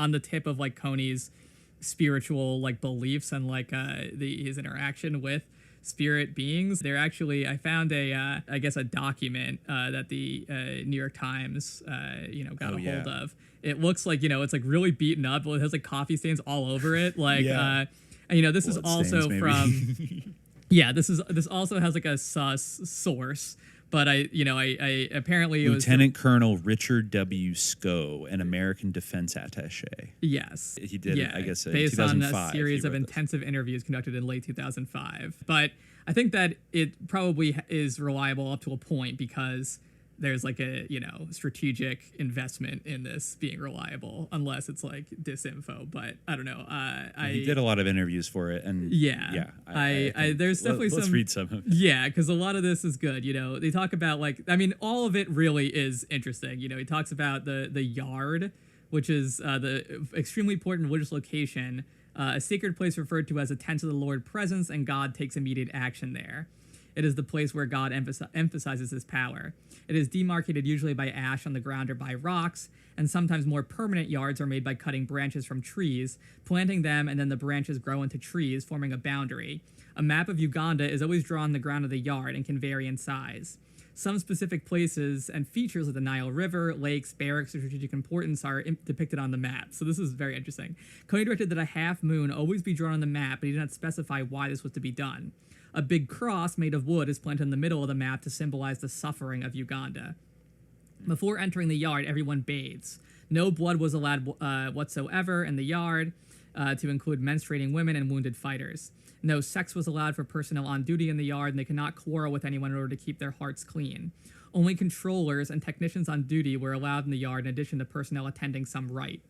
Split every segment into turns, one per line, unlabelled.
on the tip of like Kony's spiritual like beliefs and like his interaction with spirit beings. They're actually, I found a document that the New York Times got a hold of. It looks like, it's like really beaten up. It has like coffee stains all over it. Like this is also stains, from this also has like a sus source. But I apparently
Lieutenant Colonel Richard W. Scow, an American defense attaché.
Yes,
he did. I guess
based on a series of intensive
this.
Interviews conducted in late 2005. But I think that it probably is reliable up to a point because there's like a strategic investment in this being reliable, unless it's like disinfo. But I don't know.
He did a lot of interviews for it, and
there's definitely
let's read some of it.
Yeah, because a lot of this is good. They talk about all of it really is interesting. He talks about the yard, which is the extremely important religious location, a sacred place referred to as a tent of the Lord presence, and God takes immediate action there. It is the place where God emphasizes his power. It is demarcated usually by ash on the ground or by rocks, and sometimes more permanent yards are made by cutting branches from trees, planting them, and then the branches grow into trees, forming a boundary. A map of Uganda is always drawn on the ground of the yard and can vary in size. Some specific places and features of the Nile River, lakes, barracks of strategic importance are depicted on the map. So this is very interesting. Kony directed that a half moon always be drawn on the map, but he did not specify why this was to be done. A big cross made of wood is planted in the middle of the map to symbolize the suffering of Uganda. Before entering the yard, everyone bathes. No blood was allowed whatsoever in the yard, to include menstruating women and wounded fighters. No sex was allowed for personnel on duty in the yard, and they could not quarrel with anyone in order to keep their hearts clean. Only controllers and technicians on duty were allowed in the yard, in addition to personnel attending some rite.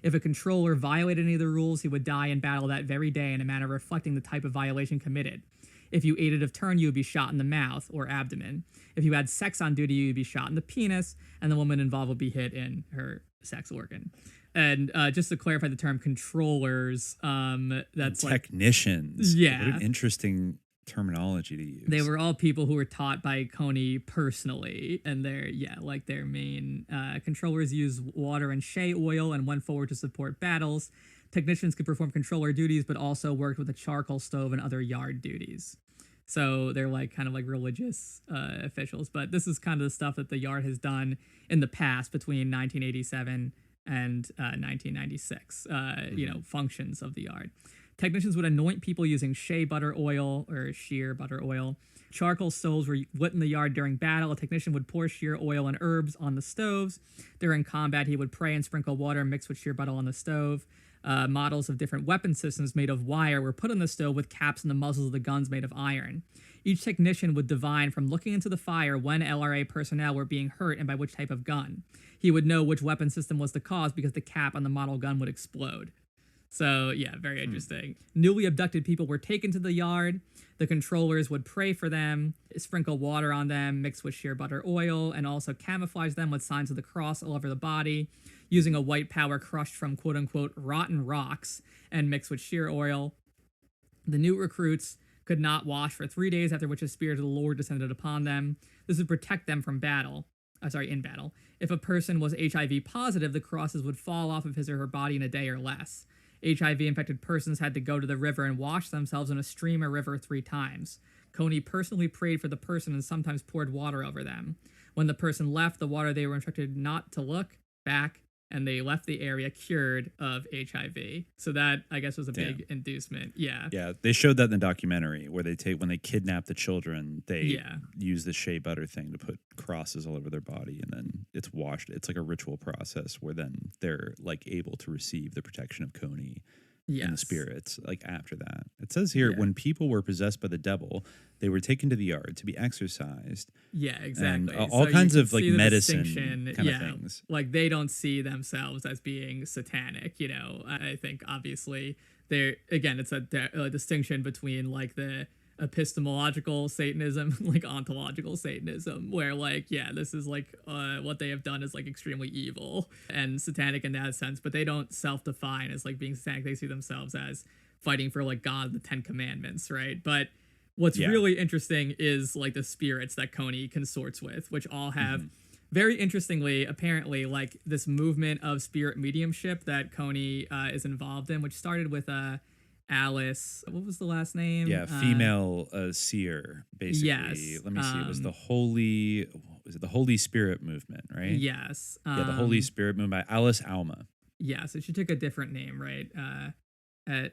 If a controller violated any of the rules, he would die in battle that very day in a manner reflecting the type of violation committed. If you aided of turn, you would be shot in the mouth or abdomen. If you had sex on duty, you would be shot in the penis, and the woman involved would be hit in her sex organ. And just to clarify the term controllers, that's
technicians.
Yeah.
What an interesting terminology to use.
They were all people who were taught by Kony personally, and their main controllers use water and shea oil and went forward to support battles. Technicians could perform controller duties, but also worked with a charcoal stove and other yard duties. So they're kind of religious officials. But this is kind of the stuff that the yard has done in the past between 1987 and 1996, functions of the yard. Technicians would anoint people using shea butter oil or sheer butter oil. Charcoal stoves were lit in the yard during battle. A technician would pour sheer oil and herbs on the stoves. During combat, he would pray and sprinkle water mixed with sheer butter on the stove. Models of different weapon systems made of wire were put on the stove with caps and the muzzles of the guns made of iron. Each technician would divine from looking into the fire when LRA personnel were being hurt and by which type of gun. He would know which weapon system was the cause because the cap on the model gun would explode. So, yeah, very interesting. Newly abducted people were taken to the yard. The controllers would pray for them, sprinkle water on them, mix with sheer butter oil, and also camouflage them with signs of the cross all over the body, using a white powder crushed from quote-unquote rotten rocks and mixed with sheer oil. The new recruits could not wash for 3 days, after which the Spirit of the Lord descended upon them. This would protect them from in battle. If a person was HIV positive, the crosses would fall off of his or her body in a day or less. HIV-infected persons had to go to the river and wash themselves in a stream or river 3 times. Kony personally prayed for the person and sometimes poured water over them. When the person left the water, they were instructed not to look back, and they left the area cured of HIV. So that, I guess, was a big inducement. Yeah.
Yeah, they showed that in the documentary where when they kidnap the children, they use the shea butter thing to put crosses all over their body, and then it's washed. It's like a ritual process where then they're able to receive the protection of Kony and the spirits after that. It says here, when people were possessed by the devil, they were taken to the yard to be exorcised.
Yeah, exactly.
And all kinds of medicine kind of things.
They don't see themselves as being satanic. I think obviously it's a distinction between the epistemological Satanism, ontological Satanism, where this is what they have done is extremely evil and satanic in that sense, but they don't self-define as being satanic. They see themselves as fighting for God, the 10 Commandments, right? But what's really interesting is the spirits that Kony consorts with, which all have very interestingly, apparently, like this movement of spirit mediumship that Kony is involved in, which started with Alice. What was the last name?
Yeah, female seer, basically.
Yes.
Let me see. It was the Holy Spirit movement, right?
Yes.
Yeah, the Holy Spirit movement by Alice Alma.
Yeah, so she took a different name, right?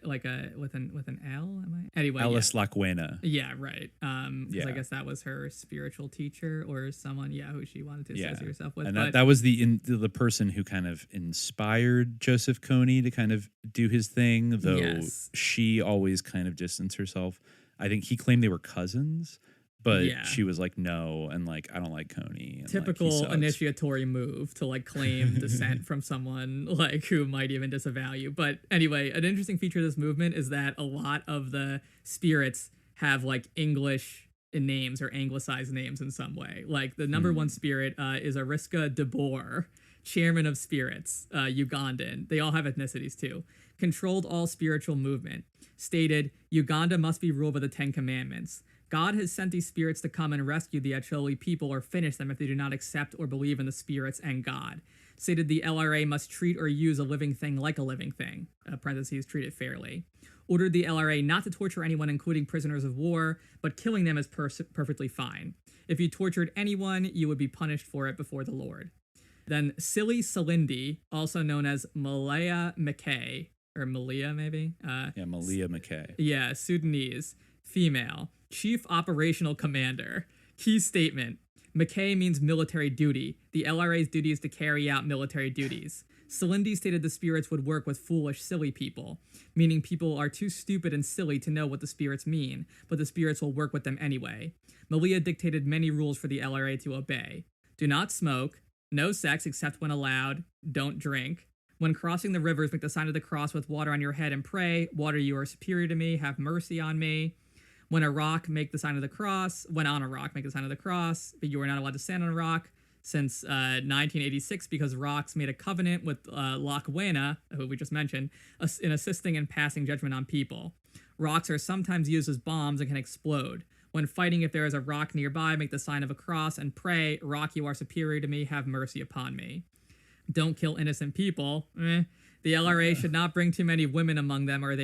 Like with an L. Anyway,
Alice Laquena.
Yeah, right. Because I
Yeah.
guess that was her spiritual teacher or someone, who she wanted to associate herself with.
And that was the person who kind of inspired Joseph Kony to kind of do his thing, though she always kind of distanced herself. I think he claimed they were cousins, but she was like, no, and like, I don't like Kony. And
typical initiatory move to like claim descent from someone like who might even disavow you. But anyway, an interesting feature of this movement is that a lot of the spirits have like English names or anglicized names in some way. Like the number one spirit is Ariska Debor, chairman of spirits, Ugandan. They all have ethnicities too. Controlled all spiritual movement. Stated, Uganda must be ruled by the 10 Commandments. God has sent these spirits to come and rescue the Acholi people or finish them if they do not accept or believe in the spirits and God. Stated the LRA must treat or use a living thing like a living thing, parentheses, treat it fairly. Ordered the LRA not to torture anyone, including prisoners of war, but killing them is perfectly fine. If you tortured anyone, you would be punished for it before the Lord. Then Silly Salindi, also known as Malaya McKay, or Malia maybe?
Malia McKay.
Yeah, Sudanese, female. Chief Operational Commander. Key statement. McKay means military duty. The LRA's duty is to carry out military duties. Salindi stated the spirits would work with foolish, silly people, meaning people are too stupid and silly to know what the spirits mean, but the spirits will work with them anyway. Malia dictated many rules for the LRA to obey. Do not smoke. No sex except when allowed. Don't drink. When crossing the rivers, make the sign of the cross with water on your head and pray, Water, you are superior to me. Have mercy on me. When on a rock, make the sign of the cross. But you are not allowed to stand on a rock since 1986 because rocks made a covenant with Lakwena, who we just mentioned, in assisting and passing judgment on people. Rocks are sometimes used as bombs and can explode. When fighting, if there is a rock nearby, make the sign of a cross and pray, Rock, you are superior to me. Have mercy upon me. Don't kill innocent people. The LRA should not bring too many women among them as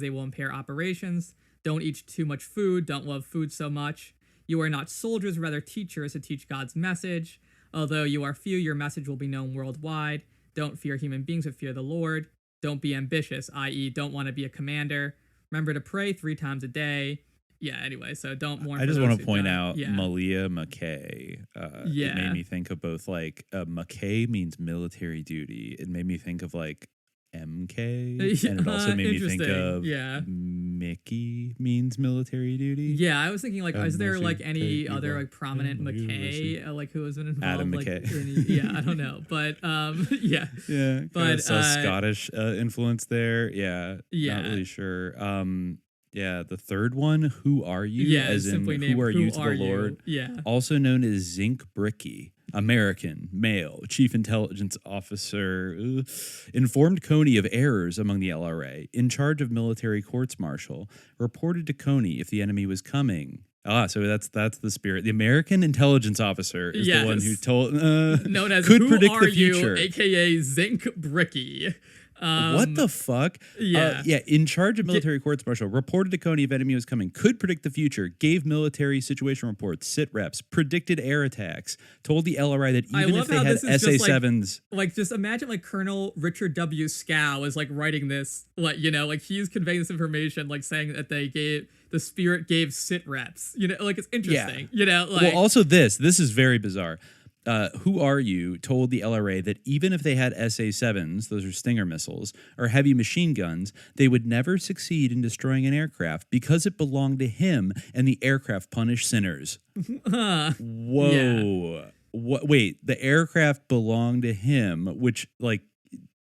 they will impair operations. Don't eat too much food. Don't love food so much. You are not soldiers, rather teachers to teach God's message. Although you are few, your message will be known worldwide. Don't fear human beings, but fear the Lord. Don't be ambitious, i.e. don't want to be a commander. Remember to pray 3 times a day. Yeah, anyway, so don't mourn.
I just want to point out Malia McKay. It made me think of both like McKay means military duty. It made me think of like MK, and it also made me think of Mickey means military duty.
Yeah, I was thinking like, is there like any other like prominent McKay like who has been involved?
Adam
like,
McKay.
I don't know, but
but Scottish influence there. Not really sure. The third one, who are you? As in, who are you to the Lord? Also known as Zinc Bricky. American, male, chief intelligence officer, informed Kony of errors among the LRA, in charge of military courts-martial, reported to Kony if the enemy was coming. So that's the spirit. The American intelligence officer is the one who told,
known as
could
who
predict
are
the future.
You, aka Zinc Bricky.
What the fuck? In charge of military courts-martial, reported to Kony if enemy was coming, could predict the future, gave military situation reports, SITREPs, predicted air attacks, told the LRI that even if they had SA-7s...
Like, just imagine, like, Colonel Richard W. Scow is, like, writing this, like, he's conveying this information, like, saying that the spirit gave SITREPs. Like, it's interesting.
Well, also this is very bizarre. Who are you told the LRA that even if they had SA-7s, those are Stinger missiles, or heavy machine guns, they would never succeed in destroying an aircraft because it belonged to him and the aircraft punished sinners. Whoa. Yeah. Wait, the aircraft belonged to him, which, like,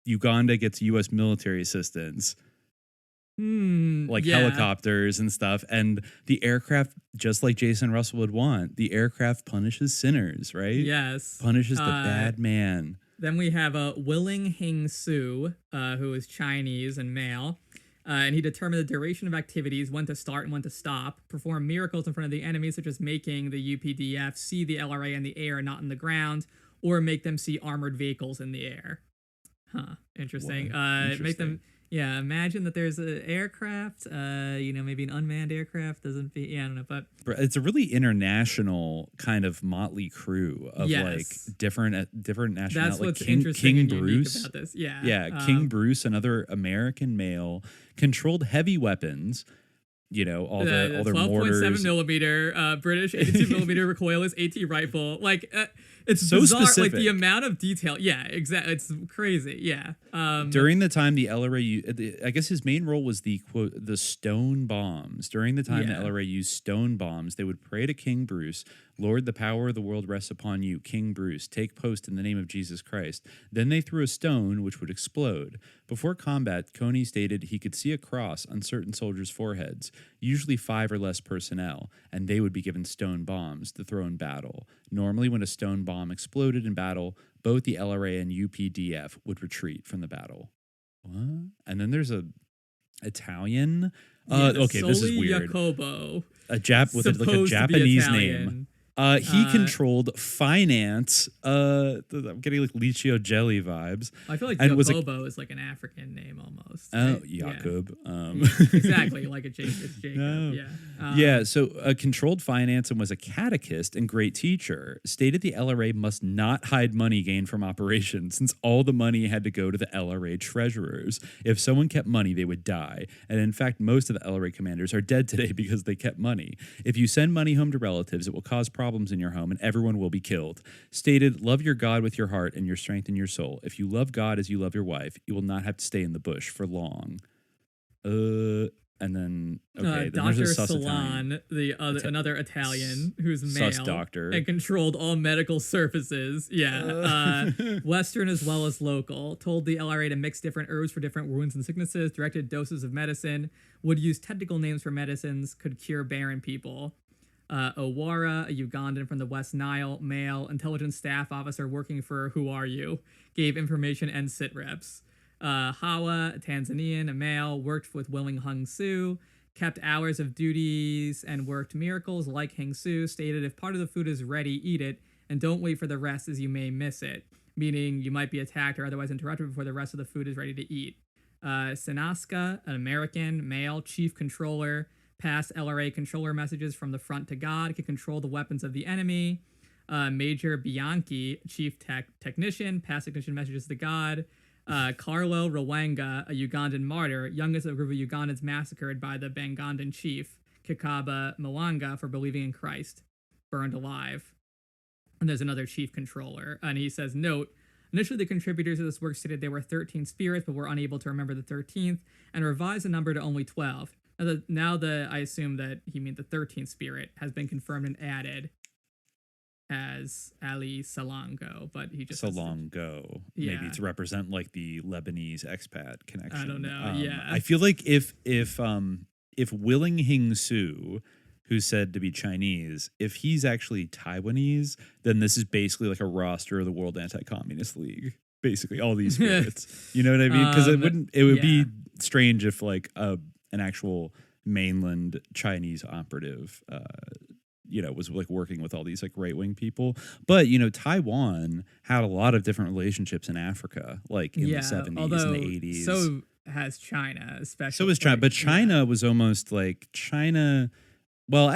Uganda gets U.S. military assistance. Helicopters and stuff, and the aircraft, just like Jason Russell would want, the aircraft punishes sinners, right?
Yes,
punishes the bad man.
Then we have Willing Hing Su, who is Chinese and male. And he determined the duration of activities, when to start and when to stop, perform miracles in front of the enemy, such as making the UPDF see the LRA in the air, not in the ground, or make them see armored vehicles in the air. Interesting. Make them, imagine that there's an aircraft, maybe an unmanned aircraft, I don't know, but
it's a really international kind of motley crew of like different nationalities.
That's
like
what's interesting
King
and
Bruce
unique about this.
King Bruce, another American male, controlled heavy weapons. All their
12.7 millimeter British 82 millimeter recoilless AT rifle. Like it's
so
bizarre.
Specific.
Like the amount of detail. Yeah, exactly. It's crazy. Yeah.
During the time the LRA, I guess his main role was the quote the stone bombs. During the time the LRA used stone bombs, they would pray to King Bruce, "Lord, the power of the world rests upon you, King Bruce. Take post in the name of Jesus Christ." Then they threw a stone, which would explode. Before combat, Kony stated he could see a cross on certain soldiers' foreheads, usually 5 or less personnel, and they would be given stone bombs to throw in battle. Normally, when a stone bomb exploded in battle, both the LRA and UPDF would retreat from the battle. What? And then there's a Italian. Okay, this is weird.
Jacobo,
with a Japanese name. He controlled finance. I'm getting like Licio Jelly vibes.
I feel like Jacobo is like an African name almost.
Oh, Jacob.
Exactly, like it's Jacob. No.
So controlled finance and was a catechist and great teacher. Stated the LRA must not hide money gained from operations, since all the money had to go to the LRA treasurers. If someone kept money, they would die. And in fact, most of the LRA commanders are dead today because they kept money. If you send money home to relatives, it will cause problems in your home and everyone will be killed. Stated, love your God with your heart and your strength in your soul. If you love God as you love your wife, you will not have to stay in the bush for long. And then
Dr. Salon, another Italian who's male
doctor
and controlled all medical services. Western as well as local. Told the LRA to mix different herbs for different wounds and sicknesses. Directed doses of medicine. Would use technical names for medicines. Could cure barren people. Owara, a Ugandan from the West Nile, male, intelligence staff officer working for Who Are You, gave information and SITREPs. Hawa, a Tanzanian, a male, worked with Willing Hung Soo, kept hours of duties and worked miracles like Heng Soo, stated if part of the food is ready, eat it, and don't wait for the rest as you may miss it, meaning you might be attacked or otherwise interrupted before the rest of the food is ready to eat. Sinaska, an American, male, chief controller, passed LRA controller messages from the front to God, could control the weapons of the enemy. Major Bianchi, chief technician, passed technician messages to God. Carlo Rwanga, a Ugandan martyr, youngest of a group of Ugandans massacred by the Bangandan chief, Kikaba Mwanga, for believing in Christ, burned alive. And there's another chief controller. And he says, note, initially the contributors of this work stated there were 13 spirits, but were unable to remember the 13th, and revised the number to only 12. I assume that he meant the 13th spirit has been confirmed and added as Ali Salongo, but he just
Salongo, maybe to represent like the Lebanese expat connection.
I don't know.
I feel like if Willing Hing Soo, who's said to be Chinese, if he's actually Taiwanese, then this is basically like a roster of the World Anti-Communist League. Basically, all these spirits. You know what I mean? Because it would be strange if like an actual mainland Chinese operative, was like working with all these like right-wing people. But, Taiwan had a lot of different relationships in Africa, like in the 70s and the 80s.
So has China, especially.
So was China. But China was almost like China. Well,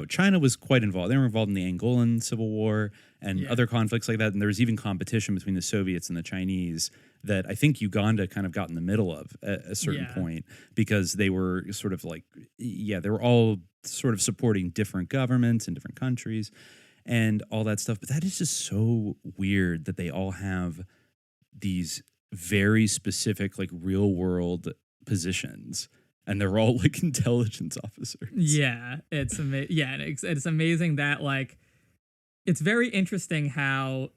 China was quite involved. They were involved in the Angolan Civil War and other conflicts like that. And there was even competition between the Soviets and the Chinese that I think Uganda kind of got in the middle of at a certain point, because they were sort of like, they were all sort of supporting different governments in different countries and all that stuff. But that is just so weird that they all have these very specific, like real world positions. And they're all like intelligence officers. Yeah,
it's amazing that like it's very interesting how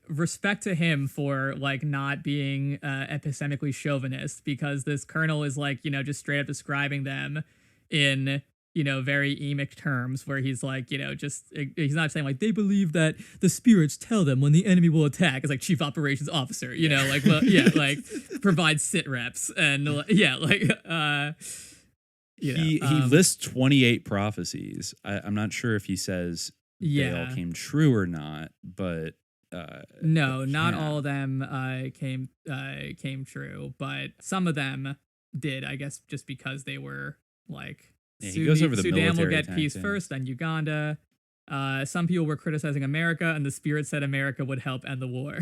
respect to him for like not being epistemically chauvinist, because this colonel is like just straight up describing them in very emic terms where he's like, he's not saying like they believe that the spirits tell them when the enemy will attack. It's like chief operations officer, like, well, yeah, like provides SITREPs and
he lists 28 prophecies. I'm not sure if he says they all came true or not, but
no, not all of them came true, but some of them did, I guess, just because they were like
he goes over the
Sudan will get
tactics.
peace first, then Uganda. Some people were criticizing America, and the spirit said America would help end the war.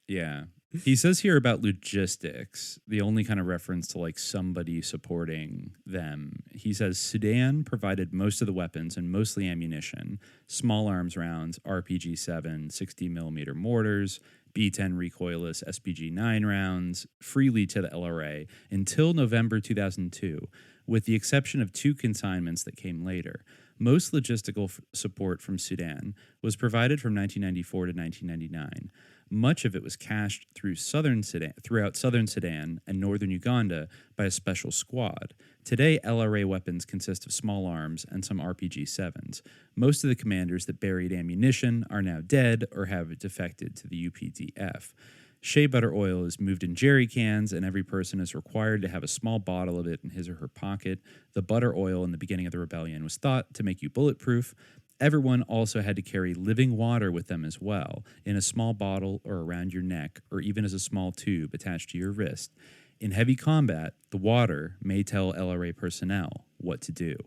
Yeah. He says here about logistics, the only kind of reference to like somebody supporting them. He says Sudan provided most of the weapons and mostly ammunition, small arms rounds, RPG-7, 60mm mortars, B-10 recoilless SPG-9 rounds, freely to the LRA until November 2002, with the exception of 2 consignments that came later. Most logistical support from Sudan was provided from 1994 to 1999. Much of it was cashed throughout southern Sudan and northern Uganda by a special squad. Today, LRA weapons consist of small arms and some RPG-7s. Most of the commanders that buried ammunition are now dead or have defected to the UPDF. Shea butter oil is moved in jerry cans, and every person is required to have a small bottle of it in his or her pocket. The butter oil in the beginning of the rebellion was thought to make you bulletproof. Everyone also had to carry living water with them as well, in a small bottle or around your neck, or even as a small tube attached to your wrist. In heavy combat, the water may tell LRA personnel what to do.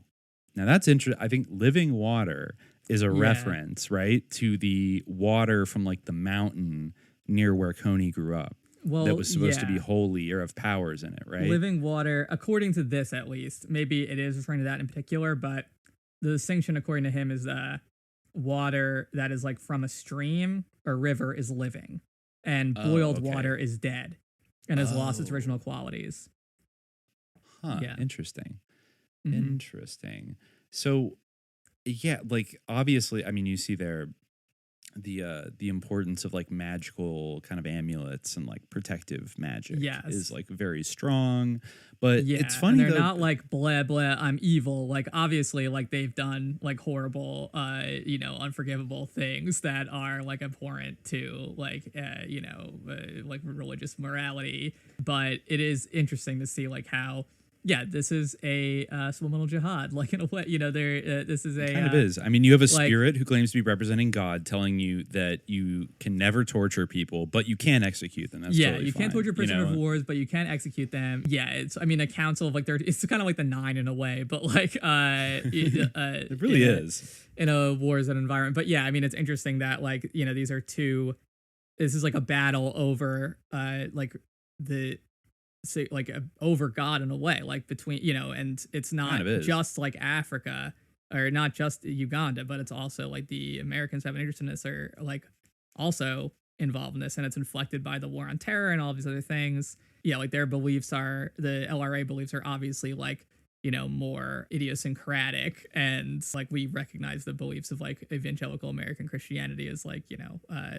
Now that's interesting. I think living water is a reference, right, to the water from like the mountain near where Kony grew up. Well, that was supposed to be holy or have powers in it, right?
Living water, according to this at least, maybe it is referring to that in particular, but the distinction according to him is water that is like from a stream or river is living, and boiled water is dead and has lost its original qualities.
Huh, yeah. Interesting. Mm-hmm. Interesting. So, yeah, like obviously, I mean, you see there the importance of like magical kind of amulets and like protective magic is like very strong, but it's funny
and they're not like blah blah I'm evil. Like obviously like they've done like horrible unforgivable things that are like abhorrent to like like religious morality, but it is interesting to see like how this is a subliminal jihad, like in a way, this is a...
It kind of is. I mean, you have a spirit who claims to be representing God telling you that you can never torture people, but you can execute them. That's totally
you
fine.
can't torture prisoners of wars, but you can execute them. Yeah, it's, I mean, a council of like, it's kind of like the 9 in a way, but like...
it really is.
In a war-zone environment. But yeah, I mean, it's interesting that like, these are two... This is like a battle over over God in a way, like between, and it's not kind of just like Africa or not just Uganda, but it's also like the Americans have an interest in this are like also involved in this, and it's inflected by the war on terror and all of these other things. Yeah, like their beliefs are, the LRA beliefs are obviously like, more idiosyncratic, and like we recognize the beliefs of like evangelical American Christianity as like,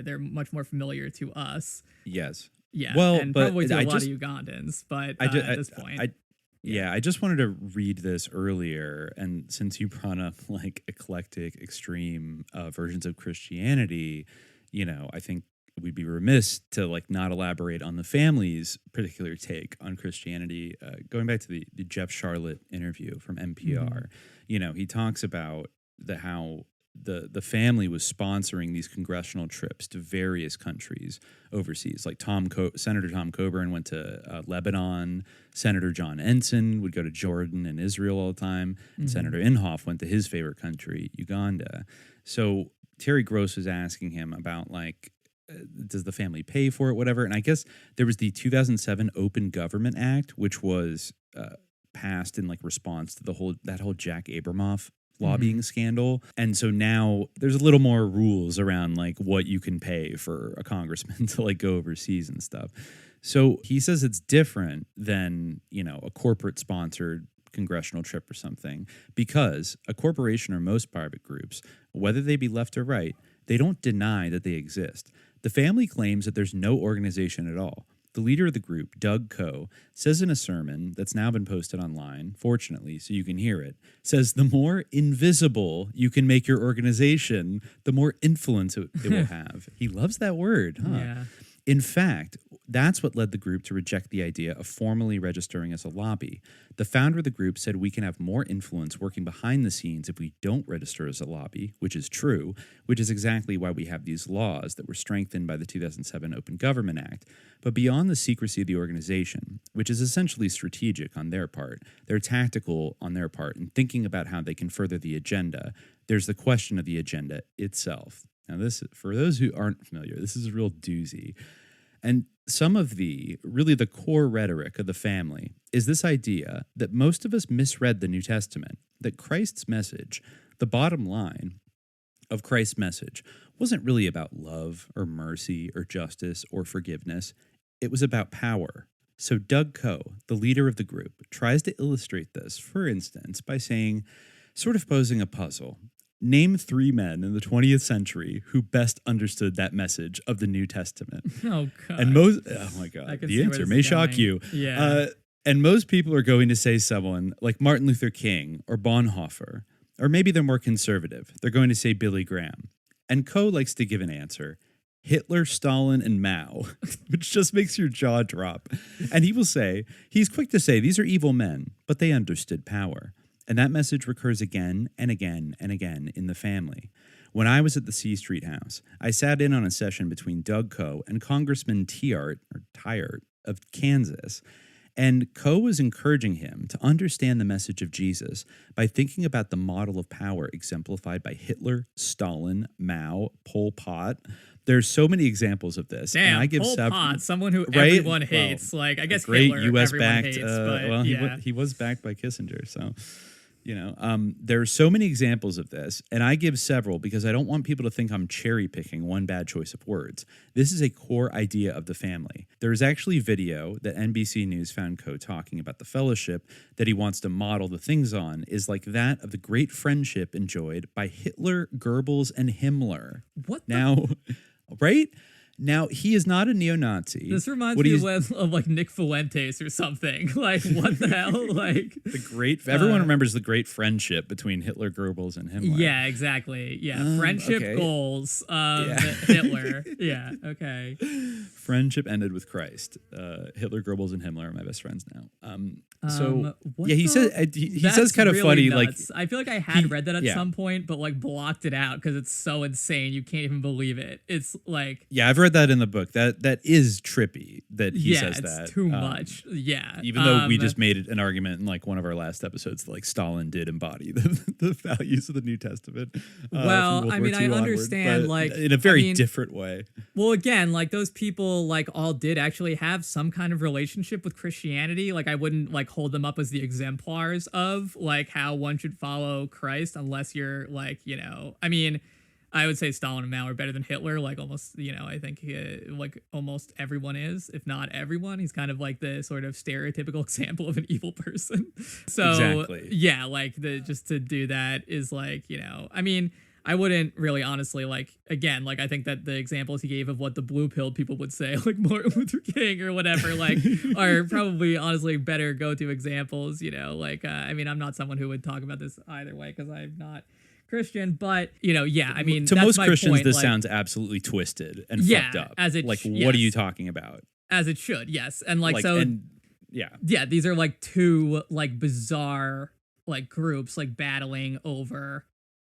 they're much more familiar to us.
Yes.
Yeah,
well,
and
but
probably to a lot of Ugandans, but at this point.
I just wanted to read this earlier, and since you brought up like eclectic, extreme versions of Christianity, I think we'd be remiss to like not elaborate on the family's particular take on Christianity. Going back to the Jeff Charlotte interview from NPR, he talks about how the family was sponsoring these congressional trips to various countries overseas. Like Senator Tom Coburn went to Lebanon. Senator John Ensign would go to Jordan and Israel all the time. And Senator Inhofe went to his favorite country, Uganda. So Terry Gross was asking him about like, does the family pay for it, whatever. And I guess there was the 2007 Open Government Act, which was passed in like response to that whole Jack Abramoff lobbying scandal. And so now there's a little more rules around like what you can pay for a congressman to like go overseas and stuff. So he says it's different than, a corporate sponsored congressional trip or something, because a corporation or most private groups, whether they be left or right, they don't deny that they exist. The family claims that there's no organization at all. the leader of the group, Doug Coe, says in a sermon that's now been posted online, fortunately, so you can hear it, says the more invisible you can make your organization, the more influence it will have. He loves that word, huh?
Yeah.
In fact, that's what led the group to reject the idea of formally registering as a lobby. The founder of the group said we can have more influence working behind the scenes if we don't register as a lobby, which is true, which is exactly why we have these laws that were strengthened by the 2007 Open Government Act. But beyond the secrecy of the organization, which is essentially strategic on their part, they're tactical on their part in thinking about how they can further the agenda, there's the question of the agenda itself. Now, this, for those who aren't familiar, this is a real doozy. And some of the core rhetoric of the family is this idea that most of us misread the New Testament, that Christ's message, the bottom line of Christ's message, wasn't really about love or mercy or justice or forgiveness. It was about power. So Doug Coe, the leader of the group, tries to illustrate this, for instance, by saying, sort of posing a puzzle. Name 3 men in the 20th century who best understood that message of the New Testament.
Oh, God.
And oh my God. The answer may shock you.
Yeah.
And most people are going to say someone like Martin Luther King or Bonhoeffer, or maybe they're more conservative. They're going to say Billy Graham. And Coe likes to give an answer. Hitler, Stalin, and Mao, which just makes your jaw drop. And he's quick to say, these are evil men, but they understood power. And that message recurs again and again and again in the family. When I was at the C Street House, I sat in on a session between Doug Coe and Congressman Tiart of Kansas. And Coe was encouraging him to understand the message of Jesus by thinking about the model of power exemplified by Hitler, Stalin, Mao, Pol Pot. There's so many examples of this.
Damn,
and I give
Pol Pot, someone who
right?
everyone hates.
Well,
like, I guess
great
Hitler,
US
everyone
backed,
hates. But yeah.
he was backed by Kissinger, so... there are so many examples of this, and I give several because I don't want people to think I'm cherry picking one bad choice of words. This is a core idea of the family. There is actually video that NBC News found Coe talking about the fellowship that he wants to model the things on is like that of the great friendship enjoyed by Hitler, Goebbels, and Himmler. Right? Now, he is not a neo-Nazi.
This reminds me of like Nick Fuentes or something. Like, what the hell? Like
everyone remembers the great friendship between Hitler, Goebbels, and Himmler.
Yeah, exactly. Yeah, friendship goals of Hitler. Yeah, okay.
Friendship ended with Christ. Hitler, Goebbels, and Himmler are my best friends now. He says kind of really funny.
Nuts. Like, I feel like I had read that at some point, but like blocked it out because it's so insane. You can't even believe it. It's like
I've read that in the book. That is trippy that he says that.
It's too much. Yeah.
Even though we just made an argument in like one of our last episodes that like Stalin did embody the values of the New Testament.
Well, I mean, I understand
onward,
like
in a very different way.
Well, again, like those people like all did actually have some kind of relationship with Christianity. Like I wouldn't like hold them up as the exemplars of like how one should follow Christ unless you're like, I mean, I would say Stalin and Mao are better than Hitler. Like almost, I think like almost everyone is, if not everyone. He's kind of like the sort of stereotypical example of an evil person. So
exactly.
Yeah, like just to do that is like, I mean, I wouldn't really honestly like, again, like I think that the examples he gave of what the blue-pilled people would say, like Martin Luther King or whatever, like are probably honestly better go-to examples, like, I mean, I'm not someone who would talk about this either way because I'm not Christian, but I mean,
to
that's
most
my
Christians,
point.
this
Like,
sounds absolutely twisted and fucked up.
As it
like,
yes.
What are you talking about?
As it should, yes, and like so,
yeah.
These are like two like bizarre like groups like battling over.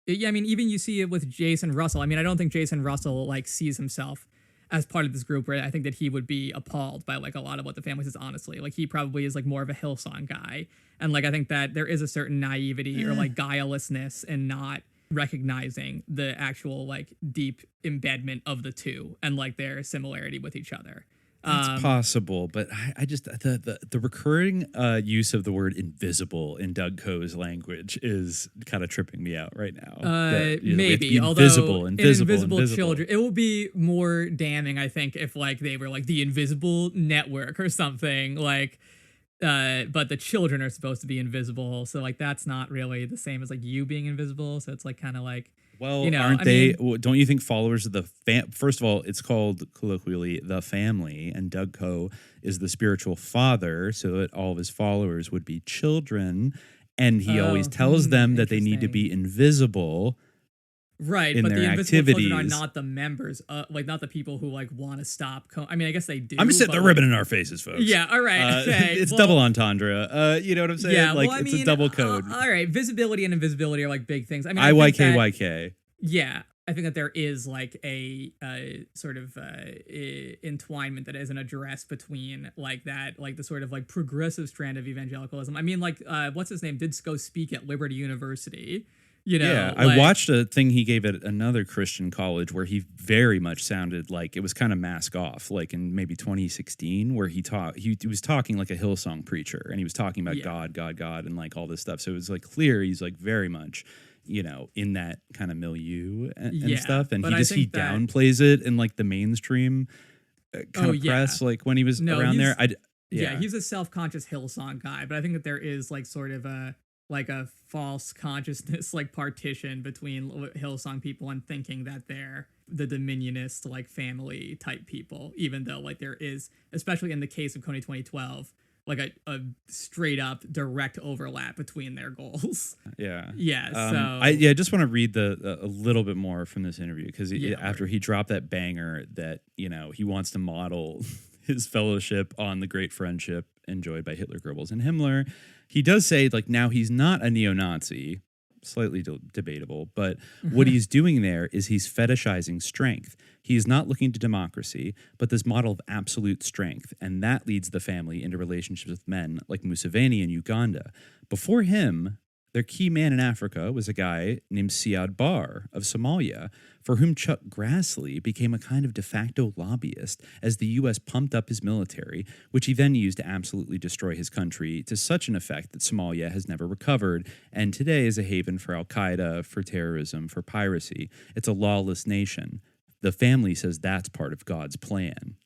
Yeah, I mean, even you see it with Jason Russell. I mean, I don't think Jason Russell like sees himself as part of this group, right? I think that he would be appalled by like a lot of what the family says, honestly. Like he probably is like more of a Hillsong guy. And like I think that there is a certain naivety or like guilelessness in not recognizing the actual like deep embedment of the two and like their similarity with each other.
That's possible, but I just the recurring use of the word invisible in Doug Coe's language is kind of tripping me out right now.
Maybe, although invisible children, it will be more damning, I think, if like they were like the invisible network or something like. But the children are supposed to be invisible, so like that's not really the same as like you being invisible. So it's like kind of like.
Well, aren't they? Don't you think followers of the first of all, it's called colloquially the family, and Doug Coe is the spiritual father, so that all of his followers would be children, and he always tells them that they need to be invisible.
Right, but the invisible children are not the members, not the people who want to stop. I guess they do.
I'm just saying they're ribbing in our faces, folks.
Yeah, all right. Okay.
It's double entendre. You know what I'm saying?
Yeah,
it's a double code.
All right, visibility and invisibility are big things. I mean,
IYKYK.
Yeah, I think that there is a sort of entwinement that isn't addressed between the sort of progressive strand of evangelicalism. I mean, what's his name did go speak at Liberty University.
I watched a thing he gave at another Christian college where he very much sounded like it was kind of mask off, like in maybe 2016, where he was talking like a Hillsong preacher, and he was talking about God, and all this stuff. So it was clear he's very much, in that kind of milieu and stuff. And he downplays it in the mainstream kind of press, when he was around there.
He's a self-conscious Hillsong guy, but I think that there is sort of a false consciousness partition between Hillsong people and thinking that they're the dominionist family type people, even though there is, especially in the case of Kony 2012, a straight up direct overlap between their goals.
I just want to read a little bit more from this interview, because after he dropped that banger that he wants to model his fellowship on the great friendship enjoyed by Hitler, Goebbels, and Himmler. He does say, now he's not a neo-Nazi, slightly debatable, but what he's doing there is he's fetishizing strength. He is not looking to democracy, but this model of absolute strength, and that leads the family into relationships with men like Museveni in Uganda. Before him, their key man in Africa was a guy named Siad Barre of Somalia, for whom Chuck Grassley became a kind of de facto lobbyist as the U.S. pumped up his military, which he then used to absolutely destroy his country to such an effect that Somalia has never recovered, and today is a haven for al-Qaeda, for terrorism, for piracy. It's a lawless nation. The family says that's part of God's plan.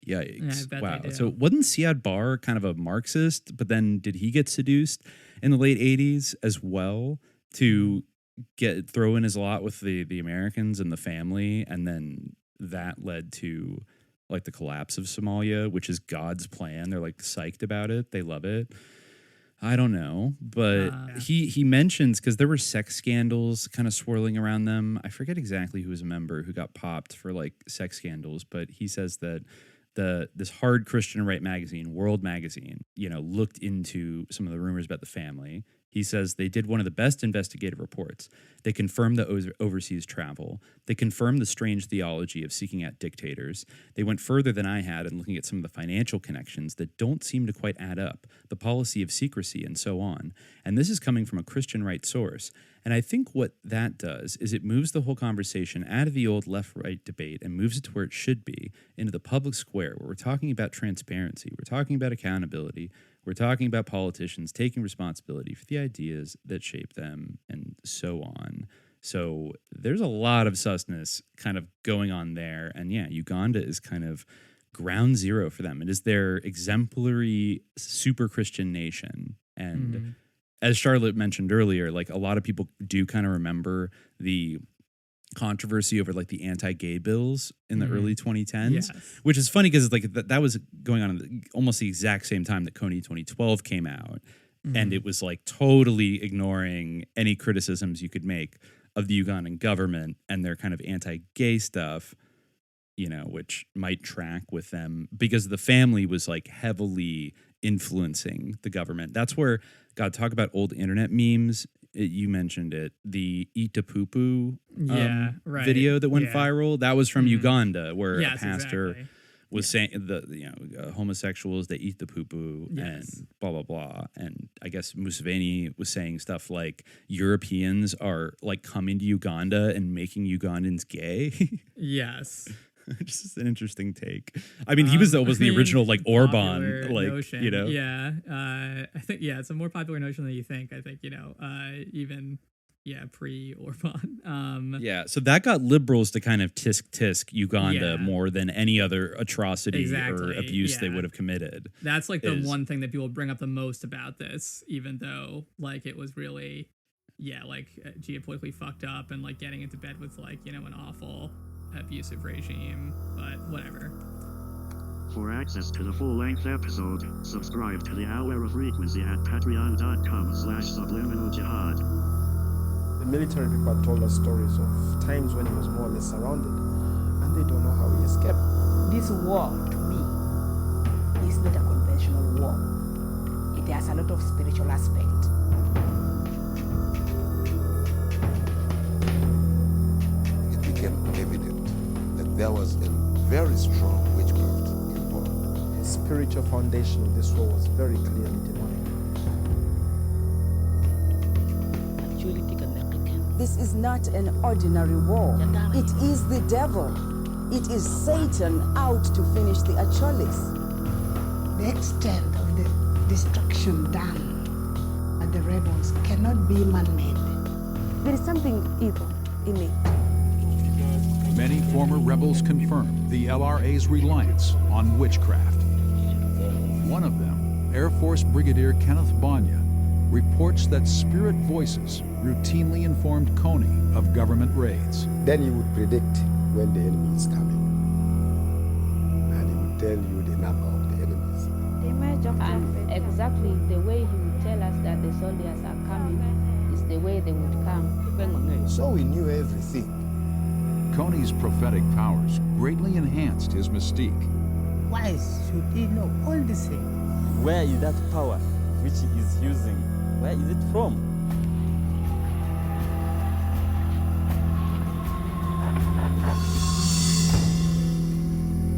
Yikes.
Yeah,
wow. So wasn't Siad Barre kind of a Marxist, but then did he get seduced in the late 80s as well to throw in his lot with the Americans and the family, and then that led to the collapse of Somalia, which is God's plan? They're psyched about it. They love it. I don't know, but he mentions, because there were sex scandals kind of swirling around them. I forget exactly who was a member who got popped for sex scandals, but he says that this hard Christian right magazine, World Magazine, looked into some of the rumors about the family. He says they did one of the best investigative reports. They confirmed the overseas travel. They confirmed the strange theology of seeking out dictators. They went further than I had in looking at some of the financial connections that don't seem to quite add up, the policy of secrecy, and so on. And this is coming from a Christian right source. And I think what that does is it moves the whole conversation out of the old left-right debate and moves it to where it should be, into the public square, where we're talking about transparency, we're talking about accountability, we're talking about politicians taking responsibility for the ideas that shape them, and so on. So there's a lot of susness kind of going on there. And Uganda is kind of ground zero for them. It is their exemplary super Christian nation. And as Charlotte mentioned earlier, a lot of people do kind of remember the controversy over the anti-gay bills in the early 2010s, which is funny because that was going on at almost the exact same time that Kony 2012 came out, and it was totally ignoring any criticisms you could make of the Ugandan government and their kind of anti-gay stuff, which might track with them because the family was heavily influencing the government. That's where, God, talk about old internet memes. You mentioned it, the Eat to Poo Poo video that went viral. That was from Uganda, where a pastor was saying homosexuals, they eat the poo poo and blah blah blah. And I guess Museveni was saying stuff like Europeans are coming to Uganda and making Ugandans gay.
Yes.
Just an interesting take. I mean, he was the original Orban,
notion. I think it's a more popular notion than you think. I think even pre-Orban.
So that got liberals to kind of tisk Uganda more than any other atrocity or abuse they would have committed.
That's the one thing that people bring up the most about this, even though it was really geopolitically fucked up and like getting into bed with like, you know, an awful abusive regime, but whatever.
For access to the full-length episode, subscribe to the Hour of Frequency at patreon.com/subliminaljihad.
The military people told us stories of times when he was more or less surrounded, and they don't know how he escaped.
This war, to me, is not a conventional war. It has a lot of spiritual aspect.
It became evident that there was a very strong witchcraft involved.
The spiritual foundation of this war was very clearly demonic.
This is not an ordinary war. It is the devil. It is Satan out to finish the Acholis.
The extent of the destruction done by the rebels cannot be man-made.
There is something evil in it.
Many former rebels confirmed the LRA's reliance on witchcraft. One of them, Air Force Brigadier Kenneth Banya, reports that spirit voices routinely informed Kony of government raids.
Then he would predict when the enemy is coming, and he would tell you the number of the enemies.
And exactly the way he would tell us that the soldiers are coming is the way they would come.
So we knew everything.
Kony's prophetic powers greatly enhanced his mystique.
Why should he know all these things?
Where is that power which he is using? Where is it from?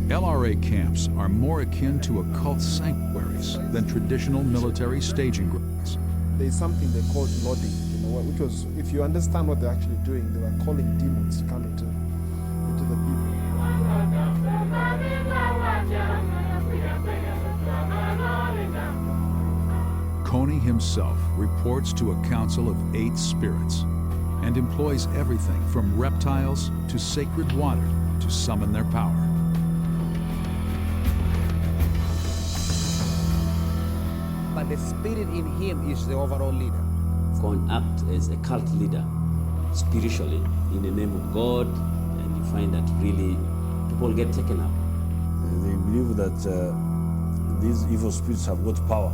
LRA camps are more akin to occult sanctuaries than traditional military staging grounds.
There's something they called loading, you know, which was, if you understand what they're actually doing, they were calling demons to come into the people.
Kony himself reports to a council of 8 spirits and employs everything from reptiles to sacred water to summon their power.
But the spirit in him is the overall leader.
Can act as a cult leader spiritually in the name of God, and you find that really people get taken up.
They believe that these evil spirits have got power,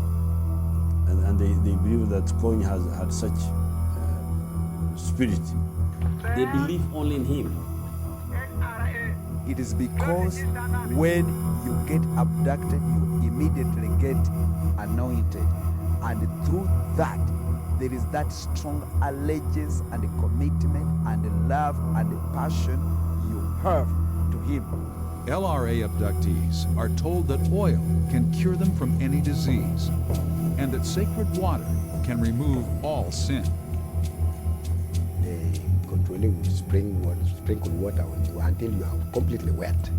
and they believe that Kony has had such spirit.
They believe only in him.
It is because when you get abducted, you immediately get anointed. And through that, there is that strong allegiance and commitment and love and passion you have to him.
LRA abductees are told that oil can cure them from any disease, and that sacred water can remove all sin.
They continually would sprinkle water on you until you are completely wet.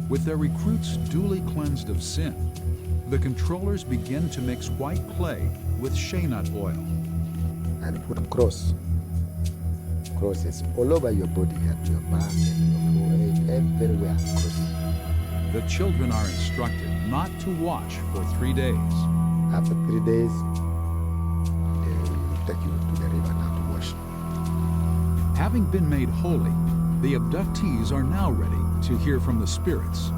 With their recruits duly cleansed of sin, the controllers begin to mix white clay with shea nut oil.
And put crosses all over your body, at your back, at your forehead, everywhere crosses.
The children are instructed not to watch for 3 days.
After 3 days, they will take you to the river now to wash.
Having been made holy, the abductees are now ready to hear from the spirits.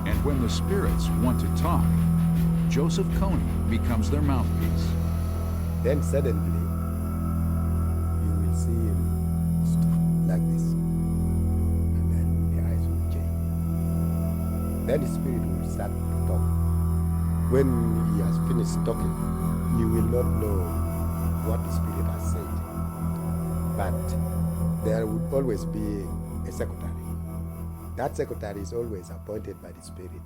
And when the spirits want to talk, Joseph Kony becomes their mouthpiece.
Then suddenly, you will see him like this. And then the eyes will change. Then the spirit will start to talk. When he has finished talking, you will not know what the spirit has said. But there would always be a secretary. That secretary is always appointed by the spirit.